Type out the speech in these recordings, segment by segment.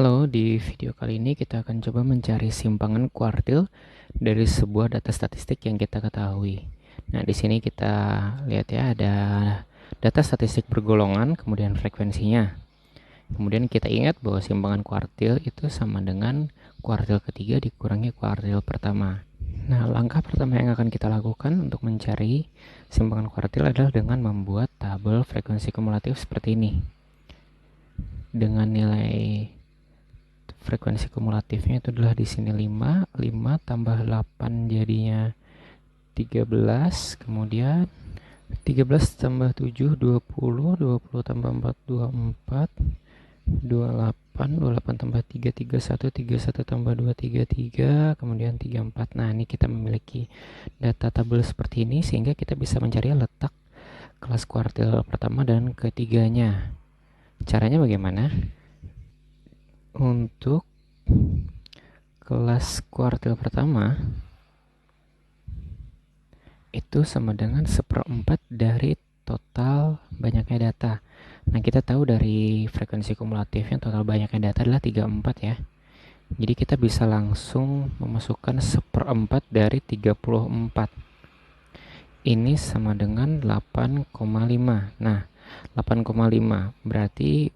Halo, di video kali ini kita akan coba mencari simpangan kuartil dari sebuah data statistik yang kita ketahui. Nah, di sini kita lihat ya, ada data statistik bergolongan, kemudian frekuensinya. Kemudian kita ingat bahwa simpangan kuartil itu sama dengan kuartil ketiga dikurangi kuartil pertama. Nah, langkah pertama yang akan kita lakukan untuk mencari simpangan kuartil adalah dengan membuat tabel frekuensi kumulatif seperti ini. Dengan nilai frekuensi kumulatifnya itu adalah di sini 5 tambah 8 jadinya 13, kemudian 13 tambah 7 20, 20 tambah 4 24, 28 tambah 3 31, 31 tambah 2 33, kemudian 34. Nah, ini kita memiliki data tabel seperti ini sehingga kita bisa mencari letak kelas kuartil pertama dan ketiganya. Caranya bagaimana? Untuk kelas kuartil pertama itu sama dengan 1/4 dari total banyaknya data. Nah, kita tahu dari frekuensi kumulatifnya total banyaknya data adalah 34 ya. Jadi kita bisa langsung memasukkan 1/4 dari 34. Ini sama dengan 8,5. Nah, 8,5 berarti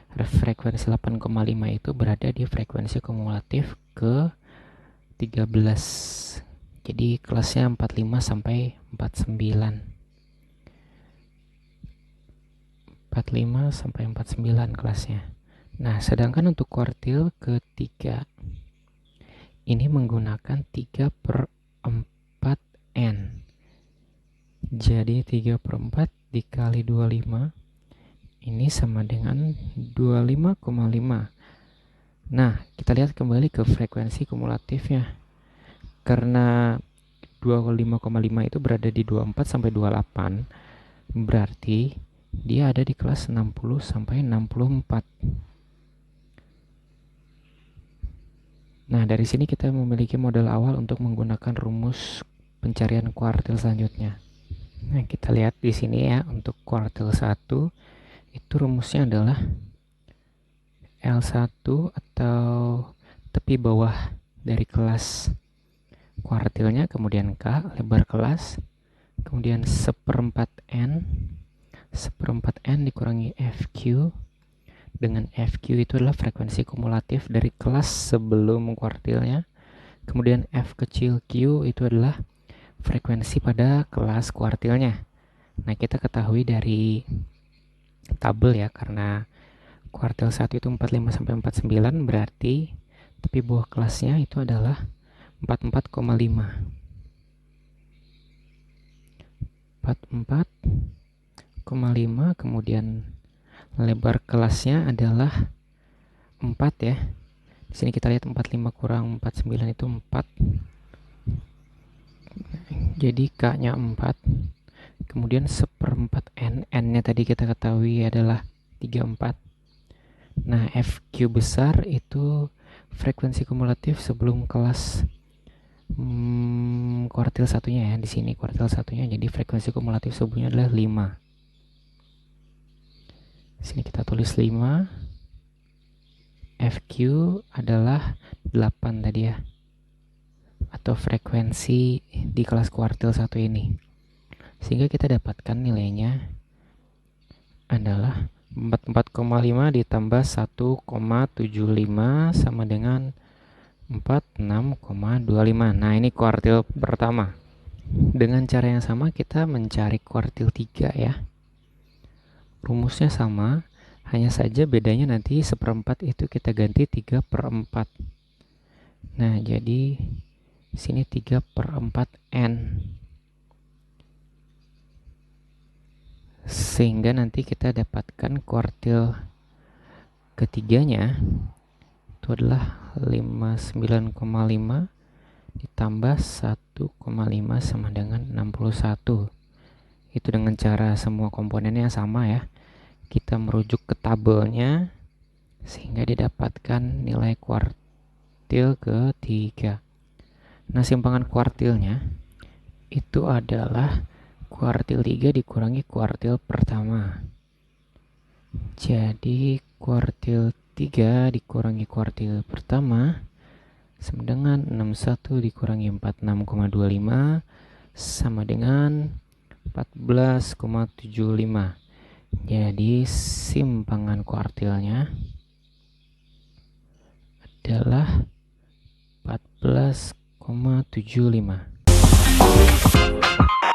frekuensi 8,5 itu berada di frekuensi kumulatif ke 13. Jadi kelasnya 45 sampai 49. 45 sampai 49 kelasnya. Nah, sedangkan untuk kuartil ketiga ini menggunakan 3/4N. Jadi 3/4 dikali 25 ini sama dengan 25,5. Nah, kita lihat kembali ke frekuensi kumulatifnya. Karena 25,5 itu berada di 24 sampai 28, berarti dia ada di kelas 60 sampai 64. Nah, dari sini kita memiliki modal awal untuk menggunakan rumus pencarian kuartil selanjutnya. Nah, kita lihat di sini ya, untuk kuartil 1 itu rumusnya adalah L1 atau tepi bawah dari kelas kuartilnya, kemudian K, lebar kelas, kemudian 1/4N dikurangi FQ, dengan FQ itu adalah frekuensi kumulatif dari kelas sebelum kuartilnya, kemudian F kecil Q itu adalah frekuensi pada kelas kuartilnya. Nah, kita ketahui dari tabel ya, karena kuartil 1 itu 45 sampai 49, berarti tepi bawah kelasnya itu adalah 44,5. 44,5, kemudian lebar kelasnya adalah 4 ya. Di sini kita lihat 45 kurang 49 itu 4. Jadi K-nya 4. Kemudian 1/4N, N-nya tadi kita ketahui adalah 34. Nah, FQ besar itu frekuensi kumulatif sebelum kelas kuartil satunya ya. Di sini kuartil satunya, jadi frekuensi kumulatif sebelumnya adalah 5. Di sini kita tulis 5. FQ adalah 8 tadi ya, atau frekuensi di kelas kuartil 1 ini. Sehingga kita dapatkan nilainya adalah 44,5 ditambah 1,75 sama dengan 46,25. Nah, ini kuartil pertama. Dengan cara yang sama kita mencari kuartil 3 ya. Rumusnya sama, hanya saja bedanya nanti 1/4 itu kita ganti 3/4. Nah, jadi sini 3/4N. Sehingga nanti kita dapatkan kuartil ketiganya itu adalah 59,5 ditambah 1,5 sama dengan 61. Itu dengan cara semua komponennya sama ya. Kita merujuk ke tabelnya sehingga didapatkan nilai kuartil ketiga. Nah, simpangan kuartilnya itu adalah kuartil 3 dikurangi kuartil pertama. Jadi kuartil 3 dikurangi kuartil pertama sama dengan 61 dikurangi 46,25 sama dengan 14,75. Jadi simpangan kuartilnya adalah 14,75.